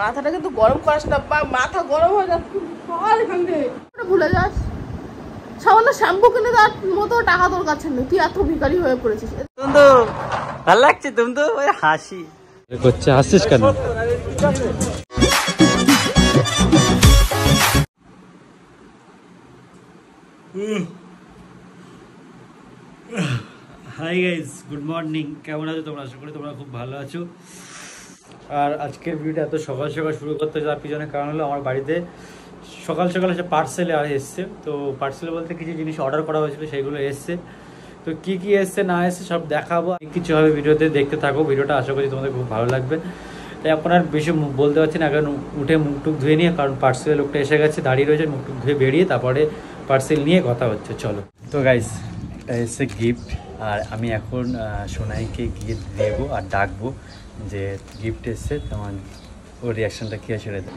মাথাটা কিন্তু গরম করাস না, মাথা গরম হয়ে যাচ্ছে। ভুলে যাস সামান্য শ্যাম্পু কিনে দেওয়ার মতো টাকা তোর কাছে নেই, তুই এত ভিখারি হয়ে পড়েছিস। তুমি তো ভালো লাগছে, তুমি তো ওই হাসি করছে, হাসছিস কেন? Hi guys, good morning. কেমন আছো তোমরা? আশা করি তোমরা খুব ভালো আছো। আর আজকের ভিডিওটা এত সকাল সকাল শুরু করতে যাওয়ার পিছনে কারণ হলো আমার বাড়িতে সকাল সকাল এসে পার্সেলে আর এসছে। তো পার্সেল বলতে কিছু জিনিস অর্ডার করা হয়েছিল, সেইগুলো এসছে। তো কি কি এসছে না এসছে সব দেখাবো, কিছু হবে ভিডিওতে, দেখতে থাকো ভিডিওটা। আশা করি তোমাদের খুব ভালো লাগবে। তাই এখন আর বেশি বলতে পারছি না, এখন উঠে মুখ টুক ধুয়ে নিয়ে, কারণ পার্সেলের লোকটা এসে গেছে, দাঁড়িয়ে রয়েছে, মুখ টুক ধুয়ে বেরিয়ে তারপরে পার্সেল নিয়ে কথা হচ্ছে। চলো। তো গাইস, এটা এসছে গিফট, আর আমি এখন সোনাইকে গিয়ে দেবো আর ডাকবো যে গিফট এসছে, তোমার ওর রিয়াকশনটা কী আছে সেটা।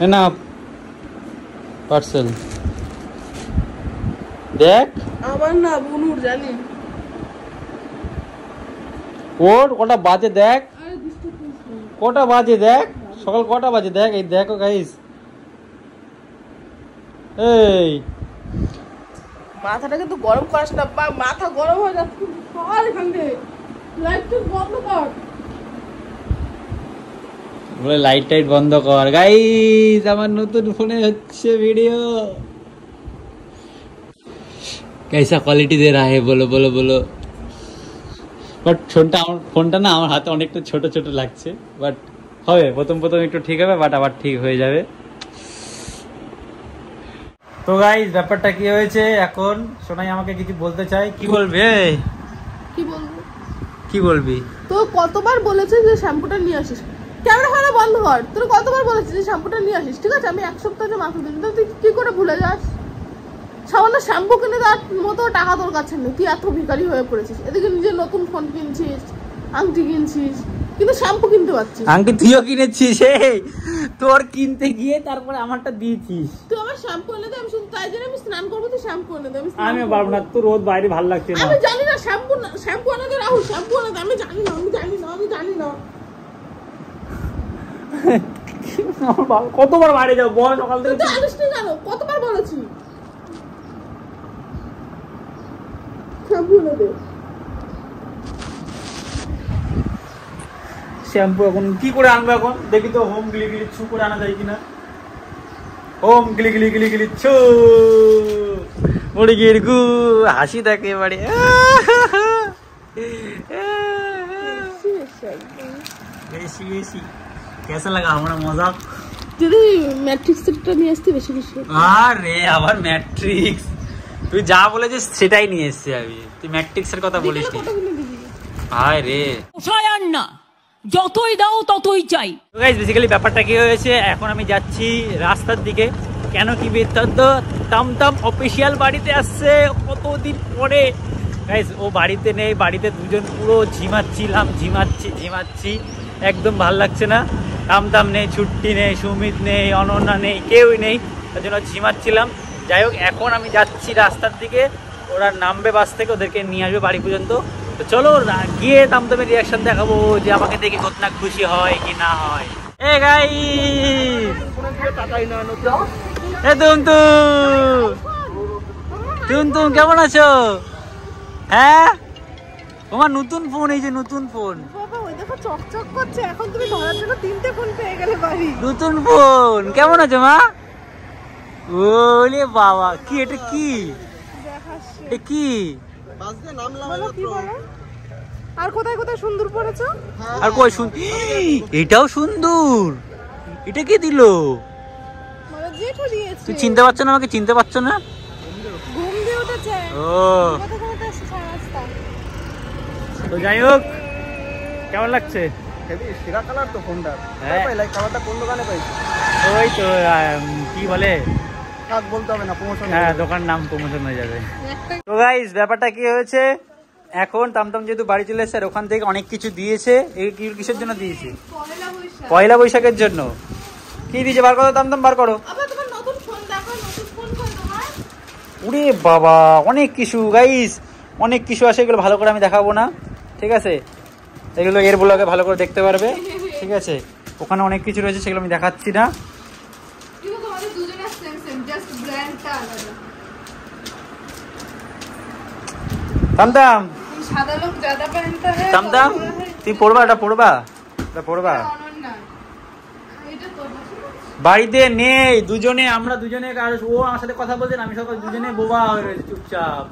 ওই না পার্সেল দেখ, আমার না বুনুর জানি ওর কটা বাজে দেখ, কটা বাজে দেখ, সকাল কটা বাজে দেখ। এই দেখো গাইস, এই মাথাটা কিন্তু গরম করাস না, মাথা গরম হয়ে যাচ্ছে। লাইট বন্ধ কর, বলে লাইট টাইট বন্ধ কর। গাইস, আমার নতুন ফোনে হচ্ছে ভিডিও, कैसा क्वालिटी दे रहा है, बोलो बोलो बोलो। বাট ফোনটা না আমার হাতে অনেকটা ছোট ছোট লাগছে, বাট হবে, প্রথম প্রথম একটু ঠিক হবে, বাট আবার ঠিক হয়ে যাবে। তো গাইস, ব্যাপারটা কি হয়েছে, এখন সোনাই আমাকে কিছু বলতে চাই। কি বলবে? কি বলবো? কি বলবি? তো কতবার বলেছে যে শ্যাম্পুটা নিয়ে আসিস, ক্যামেরা ফেরা বন্ধ কর। তোর কতবার বলেছিস যে শ্যাম্পুটা নিয়ে আসিস, ঠিক আছে? আমি এক সপ্তাহ যে মাথা দিই, তুই কি করে ভুলে যাস? সামান্য শ্যাম্পু কিনে দেওয়ার মতো টাকা তোর কাছে নেই, তুই এত ভিখারি হয়ে পড়েছিস। এদিকে নিজের নতুন ফোন কিনছিস, আংটি কিনছিস, কিন্তু শ্যাম্পু কিনতে পারছিস। আংটি তুইও কিনেছিস, তোর কিনতে গিয়ে তারপরে আমারটা দিয়েছিস। তুই আমার শ্যাম্পু এনে দে, আমি শুধু তাই জন্য আমি স্নান করবো, তুই শ্যাম্পু এনে দে। আমি পারবো না, তোর রোদ বাইরে ভালো লাগছে না। আমি জানি না শ্যাম্পু এনে দে রাহুল, শ্যাম্পু এনে দে। আমি জানি না। কতবার বাইরে যাও বল, সকাল থেকে তুই জানিস না, জানো কতবার বলেছি শ্যাম্পু এনে দে। শ্যাম্পু এখন কি করে আনবো? এখন দেখি তো হোম গিলি গিলি ছু করে আনা যায় কিনা। হোম গিলি গিলি গিলি গিলি ছু, মুরগির গু, হাসি থাকে বাড়ি। বেশি বেশি কেসা লাগা আমার মজাক? যদি ম্যাট্রিক্সটা নিয়ে আসতে বেশি বেশি। আরে আবার ম্যাট্রিক্স, তুই যা বলেছিস সেটাই নিয়ে এসছি আমি, তুই ম্যাট্রিক্সের কথা বলিস নি। হায় রে, আর না, যতই দাও ততই চাই। গাইস, বেসিক্যালি ব্যাপারটা কি হয়েছে, এখন আমি যাচ্ছি রাস্তার দিকে। কেন কি বৃত্তান্ত, টামটাম অফিসিয়াল বাড়িতে আসছে কতদিন পরে। গাইস, ও বাড়িতে নেই, বাড়িতে দুজন পুরো ঝিমাচ্ছি, একদম ভাল লাগছে না। টামটাম নেই, ছুট্টি নেই, সুমিত নেই, অনন্যা নেই, কেউই নেই, তার জন্য ঝিমাচ্ছিলাম। যাই হোক, এখন আমি যাচ্ছি রাস্তার দিকে, ওরা নামবে বাস থেকে, ওদেরকে নিয়ে আসবে বাড়ি পর্যন্ত। তো চলো গিয়ে টামটামের রিয়াকশন দেখাবো যে আমাকে দেখে কতটা খুশি হয় কি না হয়। এ গাইস, এ তুম কেমন আছো? হ্যাঁ, তোমার নতুন ফোন, এই যে নতুন ফোন, বাবা ওই দেখো চকচক করছে। এখন তুমি ধরার জন্য 3টে ফোন পেয়ে গেলে বাড়ি। নতুন ফোন। কেমন আছো মা? ওলে বাবা, কি এটা? কি এটা? কি আর কোথায় কোথায় সুন্দর পড়েছো? আর কই এটাও সুন্দর। এটা কে দিল? মানে জেঠু দিয়েছে। তুই চিনতে পারছ না আমাকে? চিনতে পারছ না? ঘুম দিয়ে উঠেছে। ও, কোথা থেকে আসছে রাস্তা। তো যাই হোক, কেমন লাগছে? হেভি সেরা কালার তো ফোনটা। হ্যাঁ। পাইলাই কালারটা কোন দোকানে পাইছো? ওই তো কি বলে, থাক বলতে হবে না, প্রমোশন। হ্যাঁ দোকান নাম প্রমোশন হয়ে যাবে। তো গাইস ব্যাপারটা কি হয়েছে, এখন তামতাম যেহেতু বাড়ি চলে এসেছে আর ওখান থেকে অনেক কিছু দিয়েছে। এই কিসের জন্য দিয়েছে? পয়লা বৈশাখের জন্য। কি দিয়েছে বার করো তামতাম, বার করো। উরে বাবা অনেক কিছু গাইস, অনেক কিছু আছে, এগুলো ভালো করে আমি দেখাবো না, ঠিক আছে? এগুলো এর ব্লগে ভালো করে দেখতে পারবে, ঠিক আছে? ওখানে অনেক কিছু রয়েছে, সেগুলো আমি দেখাচ্ছি না। তামতাম তামতাম তুই পড়বা, এটা পড়বা, এটা পড়বা। বাড়িতে নেই দুজনে, আমরা দুজনে, আর ও আমার সাথে কথা বলছেন, আমি সকাল দুজনে বোবা হয়ে রয়েছে চুপচাপ।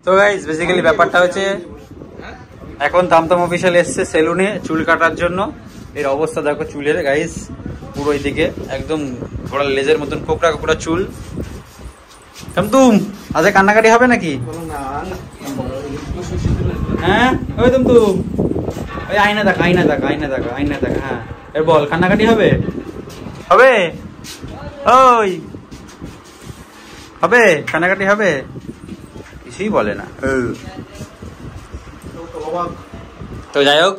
তো গাইস বেসিক্যালি ব্যাপারটা হচ্ছে এখন তামতাম অফিসিয়াল এসছে সেলুনে চুল কাটার জন্য। এর অবস্থা দেখো চুলের গাইস, পুরো এইদিকে একদম ঘোড়ার লেজের মতন কোকড়া কোকড়া চুল। তামতুম আজ কান্নাকাটি হবে নাকি? হ্যাঁ ওই তুমতুম, ওই আয়না দেখা, আয়না দেখা, আয়না দেখা, আয়না দেখা। হ্যাঁ এর বল কান্নাকাটি হবে? হবে? ওই হবে কান্নাকাটি হবে? কিছুই বলে না। তো যাই হোক,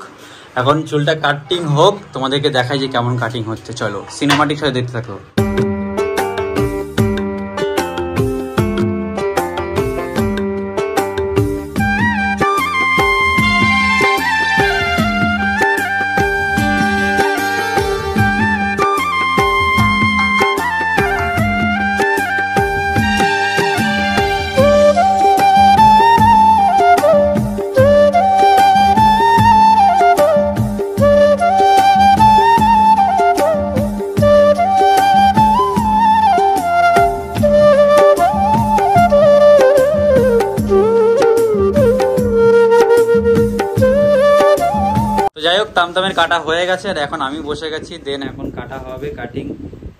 এখন চুলটা কাটিং হোক, তোমাদেরকে দেখাই যে কেমন কাটিং হচ্ছে। চলো সিনেমাটিক সাথে দেখতে থাকো। যাই হোক তামতামের কাটা হয়ে গেছে আর এখন আমি বসে গেছি, দেন এখন কাটা হবে কাটিং।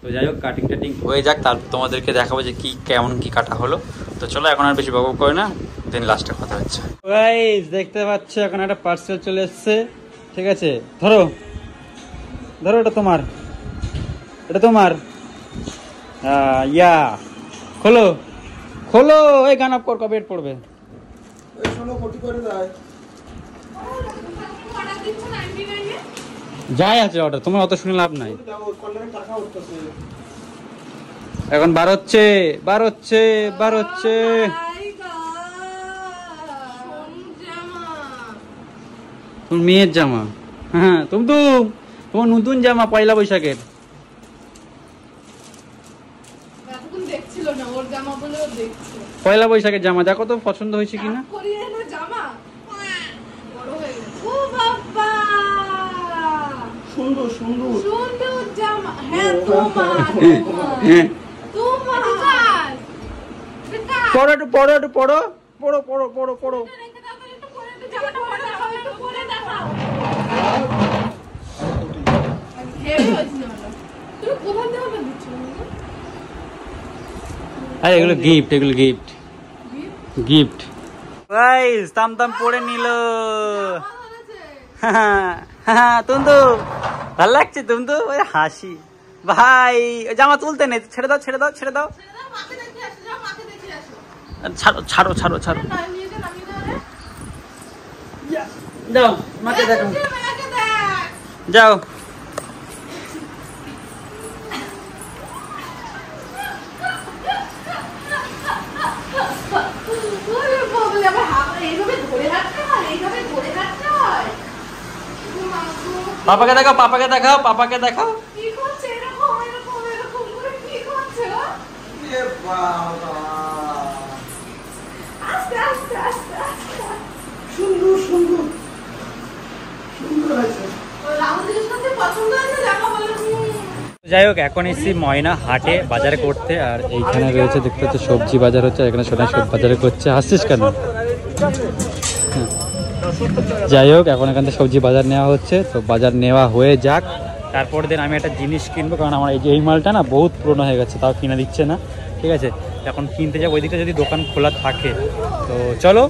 তো যাই হোক কাটিং টাটিং হয়ে যাক, তারপর তোমাদেরকে দেখাবো যে কি কেমন কি কাটা হলো। তো চলো এখন আর বেশি বকবক করে না, দেন লাস্টে কথা হচ্ছে। গাইস দেখতে পাচ্ছ এখন একটা পার্সেল চলে এসেছে, ঠিক আছে? ধরো ধরো, এটা তোমার, এটা তোমার। ইয়া খোলো খোলো, এই গান অফ কর, কবে পড়বে? ওই শোনো কোটি করে দেয়। যাই আছে অর্ডার, তোমার অত শুনে লাভ নাই। এখন বার হচ্ছে, বার হচ্ছে, বার হচ্ছে। তোমার মেয়ের জামা, হ্যাঁ তুমি তো তোমার নতুন জামা পয়লা বৈশাখের। পয়লা বৈশাখের জামা, দেখো তো পছন্দ হয়েছে কিনা। সুন্দর সুন্দর সুন্দর জামা। হ্যাঁ তোমার পড়ো একটু, পড়ো একটু, পড়ো পড়ো পড়ো পড়ো পড়ো। আরে এগুলো গিফট, এগুলো গিফট, গিফট। গাইস তামতাম পড়ে নিল। তুমি তো ভালো লাগছে, তুমি তো ওই হাসি। ভাই জামা তুলতে নেই, ছেড়ে দাও ছেড়ে দাও ছেড়ে দাও, ছাড়ো ছাড়ো ছাড়ো ছাড়ো, যাও মাকে দেখো, যাও। পাপাকে দেখাও, পাপাকে দেখাও, পাপাকে দেখাও। সুন্দর সুন্দর সুন্দর আছে। যাই হোক এখন এসেছি ময়না হাটে বাজার করতে, আর এইখানে রয়েছে দেখতে হচ্ছে সবজি বাজার হচ্ছে, এখানে সোনাই সব বাজারে করছে। হাসছিস কেন? যাই হোক এখন এখান থেকে সবজি বাজার নেওয়া হচ্ছে, তো বাজার নেওয়া হয়ে যাক, তারপর দিন আমি একটা জিনিস কিনবো, কারণ আমার এই যে এই মালটা না বহুত পুরনো হয়ে গেছে, তাও কিনে দিচ্ছে না, ঠিক আছে? এখন কিনতে যাবো, ওই দিকটা যদি দোকান খোলা থাকে। তো চলো।